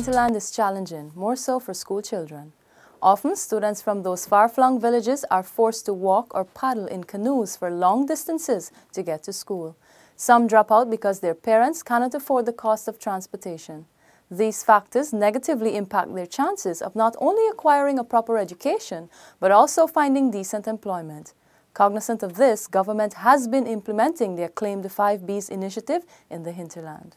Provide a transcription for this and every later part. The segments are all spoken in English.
hinterland is challenging, more so for school children. Often, students from those far-flung villages are forced to walk or paddle in canoes for long distances to get to school. Some drop out because their parents cannot afford the cost of transportation. These factors negatively impact their chances of not only acquiring a proper education, but also finding decent employment. Cognizant of this, government has been implementing the acclaimed 5 Bs initiative in the hinterland.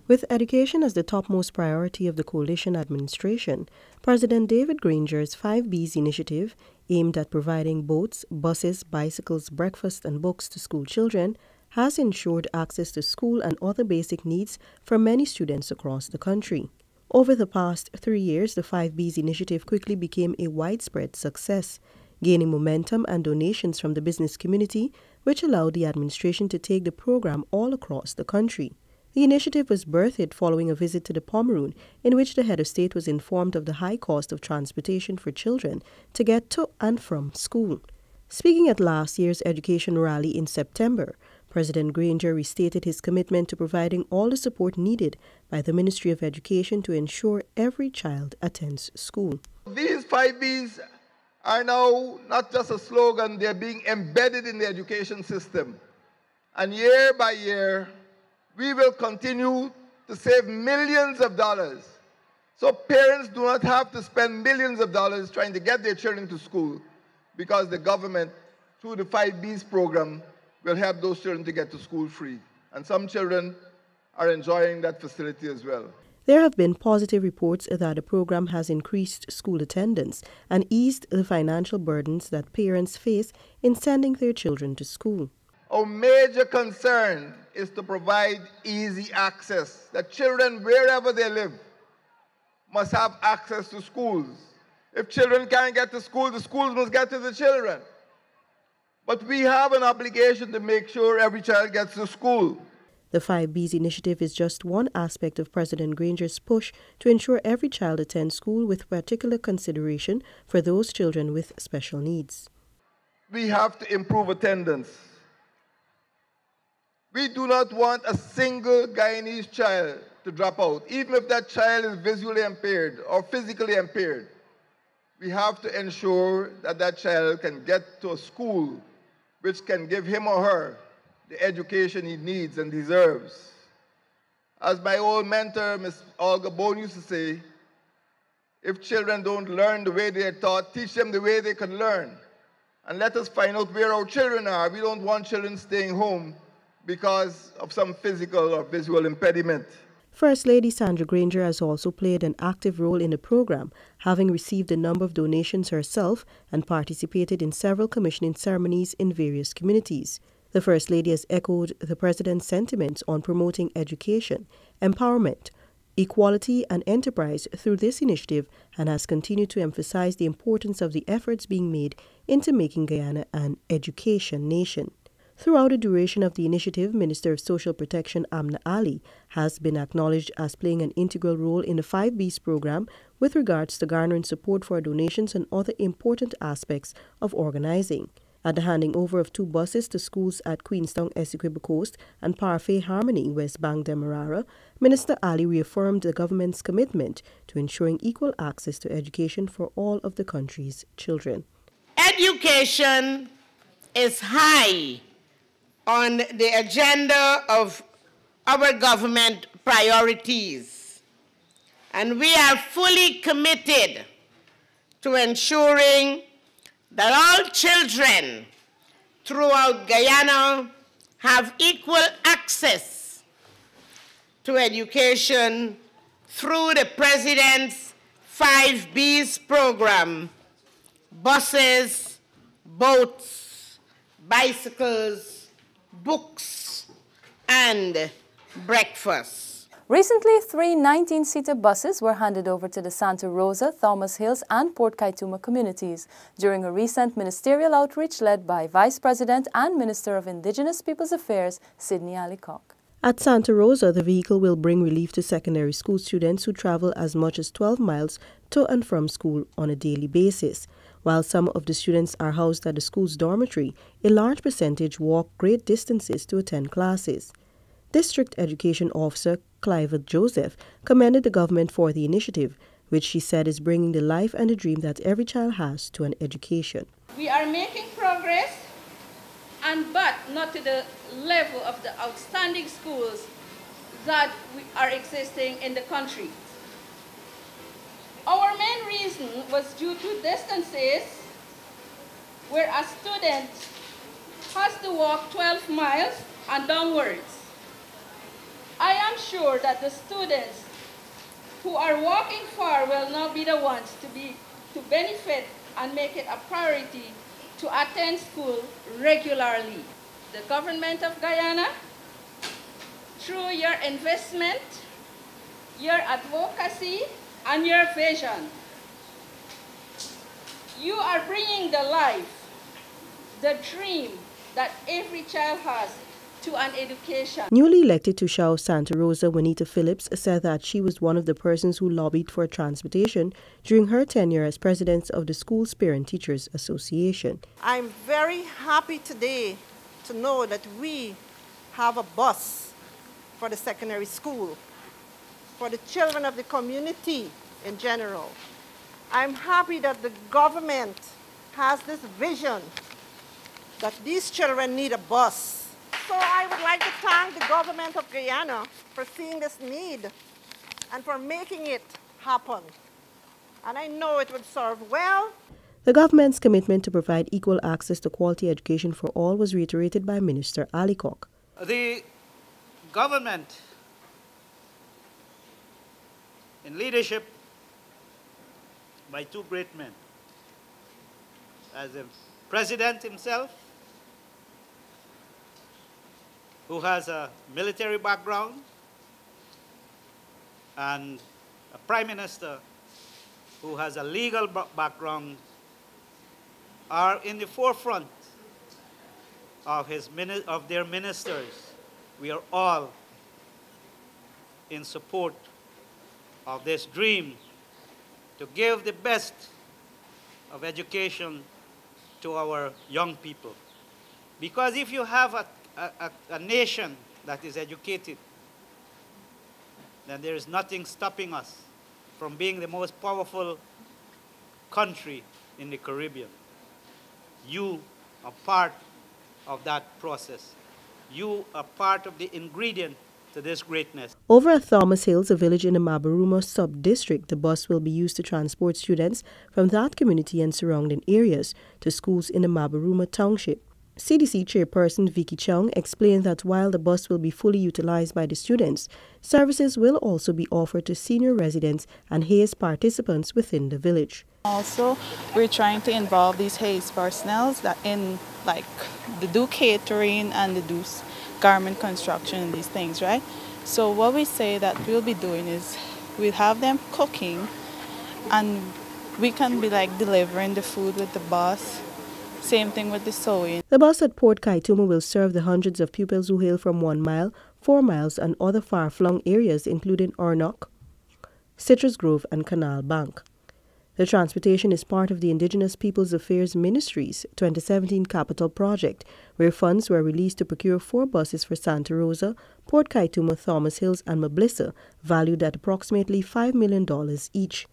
With education as the topmost priority of the coalition administration, President David Granger's 5 Bs initiative, aimed at providing boats, buses, bicycles, breakfast and books to school children, has ensured access to school and other basic needs for many students across the country. Over the past 3 years, the 5 Bs initiative quickly became a widespread success, gaining momentum and donations from the business community, which allowed the administration to take the program all across the country. The initiative was birthed following a visit to the Pomeroon, in which the head of state was informed of the high cost of transportation for children to get to and from school. Speaking at last year's education rally in September, President Granger restated his commitment to providing all the support needed by the Ministry of Education to ensure every child attends school. These 5 Bs are now not just a slogan, they're being embedded in the education system. And year by year, we will continue to save millions of dollars. So parents do not have to spend millions of dollars trying to get their children to school, because the government, through the 5 Bs program, will help those children to get to school free. And some children are enjoying that facility as well. There have been positive reports that the program has increased school attendance and eased the financial burdens that parents face in sending their children to school. Our major concern is to provide easy access, that children, wherever they live, must have access to schools. If children can't get to school, the schools must get to the children. But we have an obligation to make sure every child gets to school. The 5 Bs initiative is just one aspect of President Granger's push to ensure every child attends school, with particular consideration for those children with special needs. We have to improve attendance. We do not want a single Guyanese child to drop out, even if that child is visually impaired or physically impaired. We have to ensure that that child can get to a school which can give him or her the education he needs and deserves. As my old mentor, Ms. Olga Bone, used to say, if children don't learn the way they are taught, teach them the way they can learn. And let us find out where our children are. We don't want children staying home because of some physical or visual impediment. First Lady Sandra Granger has also played an active role in the program, having received a number of donations herself and participated in several commissioning ceremonies in various communities. The First Lady has echoed the President's sentiments on promoting education, empowerment, equality and enterprise through this initiative, and has continued to emphasize the importance of the efforts being made into making Guyana an education nation. Throughout the duration of the initiative, Minister of Social Protection Amna Ali has been acknowledged as playing an integral role in the 5 Bs program with regards to garnering support for donations and other important aspects of organizing. At the handing over of 2 buses to schools at Queenstown, Essequibo Coast and Parfait Harmony, West Bank, Demerara, Minister Ali reaffirmed the government's commitment to ensuring equal access to education for all of the country's children. Education is high on the agenda of our government priorities, and we are fully committed to ensuring that all children throughout Guyana have equal access to education through the President's 5 Bs program: buses, boats, bicycles, books, and breakfast. Recently, 3 19-seater buses were handed over to the Santa Rosa, Thomas Hills and Port Kaituma communities during a recent ministerial outreach led by Vice President and Minister of Indigenous Peoples Affairs, Sidney Allicock. At Santa Rosa, the vehicle will bring relief to secondary school students who travel as much as 12 miles to and from school on a daily basis. While some of the students are housed at the school's dormitory, a large percentage walk great distances to attend classes. District Education Officer Clive Joseph commended the government for the initiative, which she said is bringing the life and the dream that every child has to an education. We are making progress, but not to the level of the outstanding schools that are existing in the country. Our main reason was due to distances where a student has to walk 12 miles and downwards. I am sure that the students who are walking far will not be the ones to benefit and make it a priority to attend school regularly. The government of Guyana, through your investment, your advocacy, and your vision, you are bringing the life, the dream that every child has to an education. Newly elected to Shao Santa Rosa, Juanita Phillips said that she was one of the persons who lobbied for transportation during her tenure as president of the School's Parent Teachers Association. I'm very happy today to know that we have a bus for the secondary school, for the children of the community in general. I'm happy that the government has this vision that these children need a bus. So I would like to thank the government of Guyana for seeing this need and for making it happen. And I know it would serve well. The government's commitment to provide equal access to quality education for all was reiterated by Minister Alicock. The government, in leadership by two great men, as the president himself, who has a military background, and a prime minister who has a legal background, are in the forefront of their ministers. We are all in support of this dream to give the best of education to our young people. Because if you have a nation that is educated, then there is nothing stopping us from being the most powerful country in the Caribbean. You are part of that process. You are part of the ingredient to this greatness. Over at Thomas Hills, a village in the Mabaruma sub-district, the bus will be used to transport students from that community and surrounding areas to schools in the Mabaruma township. CDC chairperson Vicky Chung explained that while the bus will be fully utilized by the students, services will also be offered to senior residents and HAYS participants within the village. Also, we're trying to involve these HAYS personnel that in like the do catering and the do garment construction and these things, right? So what we say that we'll be doing is we'll have them cooking and we can be like delivering the food with the bus. Same thing with the sewing. The bus at Port Kaituma will serve the hundreds of pupils who hail from 1 mile, 4 miles and other far-flung areas including Ornock, Citrus Grove and Canal Bank. The transportation is part of the Indigenous Peoples Affairs Ministry's 2017 capital project, where funds were released to procure 4 buses for Santa Rosa, Port Kaituma, Thomas Hills and Mablissa, valued at approximately $5 million each.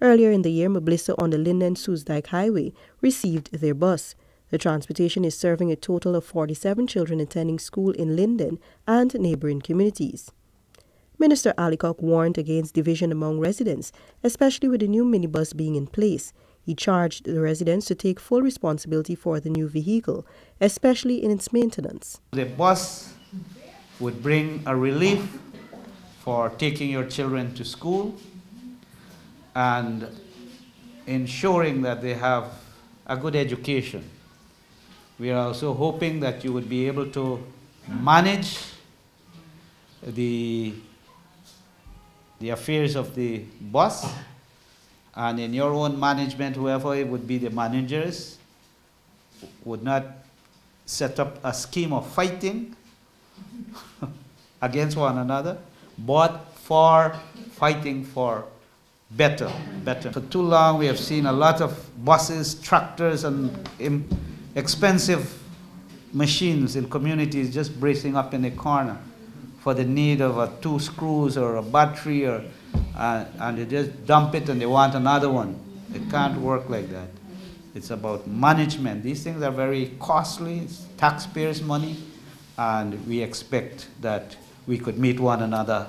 Earlier in the year, Mablissa on the Linden-Soosdijk Highway received their bus. The transportation is serving a total of 47 children attending school in Linden and neighboring communities. Minister Alicock warned against division among residents, especially with the new minibus being in place. He charged the residents to take full responsibility for the new vehicle, especially in its maintenance. The bus would bring a relief for taking your children to school and ensuring that they have a good education. We are also hoping that you would be able to manage the affairs of the bus, and in your own management, whoever it would be the managers, would not set up a scheme of fighting against one another, but for fighting for better. For too long, we have seen a lot of buses, tractors, and expensive machines in communities just bracing up in a corner. for the need of 2 screws or a battery, or, and they just dump it and they want another one. It can't work like that. It's about management. These things are very costly. It's taxpayers' money, and we expect that we could meet one another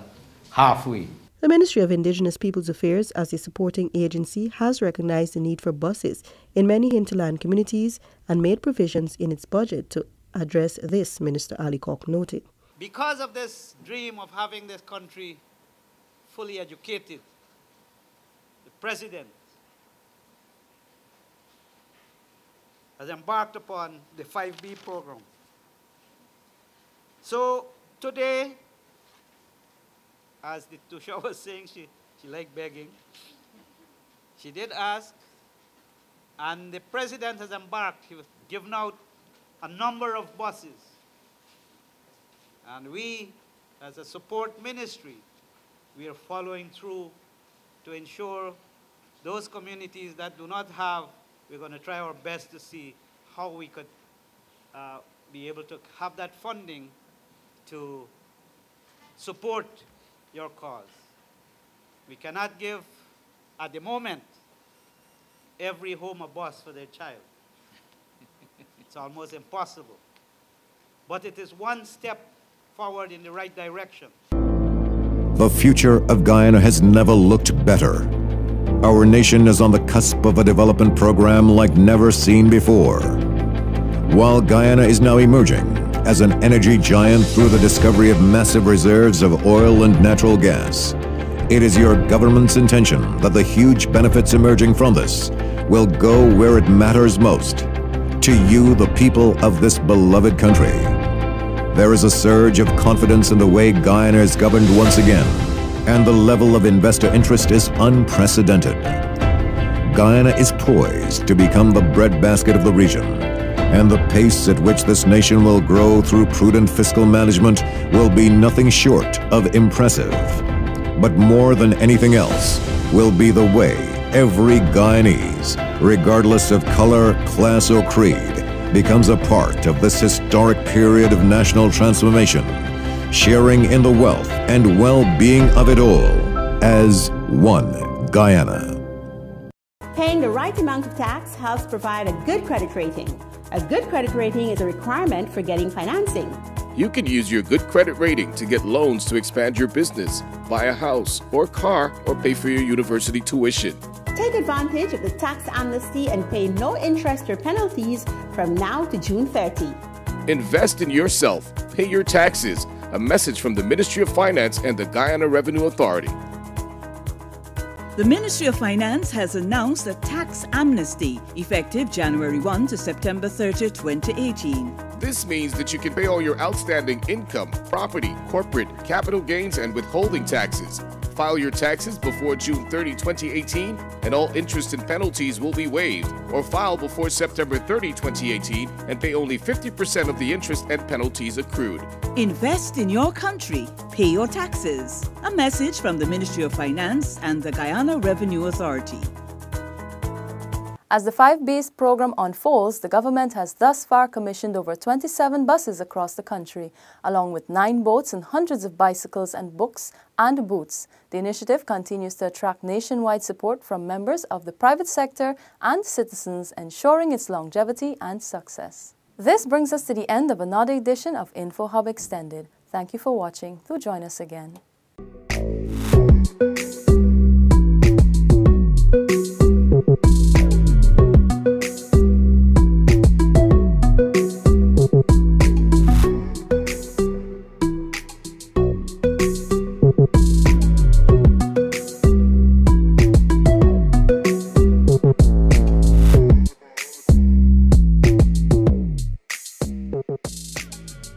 halfway. The Ministry of Indigenous Peoples Affairs, as a supporting agency, has recognized the need for buses in many hinterland communities and made provisions in its budget to address this, Minister Ali Koch noted. Because of this dream of having this country fully educated, the President has embarked upon the 5B program. So today, as the Tusha was saying, she liked begging. She did ask, and the President has embarked. He was given out a number of buses. And we, as a support ministry, we are following through to ensure those communities that do not have, we're going to try our best to see how we could be able to have that funding to support your cause. We cannot give, at the moment, every home a bus for their child. It's almost impossible. But it is one step forward in the right direction. The future of Guyana has never looked better. Our nation is on the cusp of a development program like never seen before. While Guyana is now emerging as an energy giant through the discovery of massive reserves of oil and natural gas, it is your government's intention that the huge benefits emerging from this will go where it matters most, to you, the people of this beloved country. There is a surge of confidence in the way Guyana is governed once again, and the level of investor interest is unprecedented. Guyana is poised to become the breadbasket of the region, and the pace at which this nation will grow through prudent fiscal management will be nothing short of impressive. But more than anything else will be the way every Guyanese, regardless of color, class, or creed, becomes a part of this historic period of national transformation, sharing in the wealth and well-being of it all as one Guyana. Paying the right amount of tax helps provide a good credit rating. A good credit rating is a requirement for getting financing. You can use your good credit rating to get loans to expand your business, buy a house or car, or pay for your university tuition. Take advantage of the tax amnesty and pay no interest or penalties from now to June 30. Invest in yourself. Pay your taxes. A message from the Ministry of Finance and the Guyana Revenue Authority. The Ministry of Finance has announced a tax amnesty effective January 1 to September 30, 2018. This means that you can pay all your outstanding income, property, corporate, capital gains, and withholding taxes. File your taxes before June 30, 2018, and all interest and penalties will be waived, or file before September 30, 2018, and pay only 50% of the interest and penalties accrued. Invest in your country. Pay your taxes. A message from the Ministry of Finance and the Guyana Revenue Authority. As the 5B's program unfolds, the government has thus far commissioned over 27 buses across the country, along with 9 boats and hundreds of bicycles and books and booths. The initiative continues to attract nationwide support from members of the private sector and citizens, ensuring its longevity and success. This brings us to the end of another edition of InfoHub Extended. Thank you for watching. Do join us again.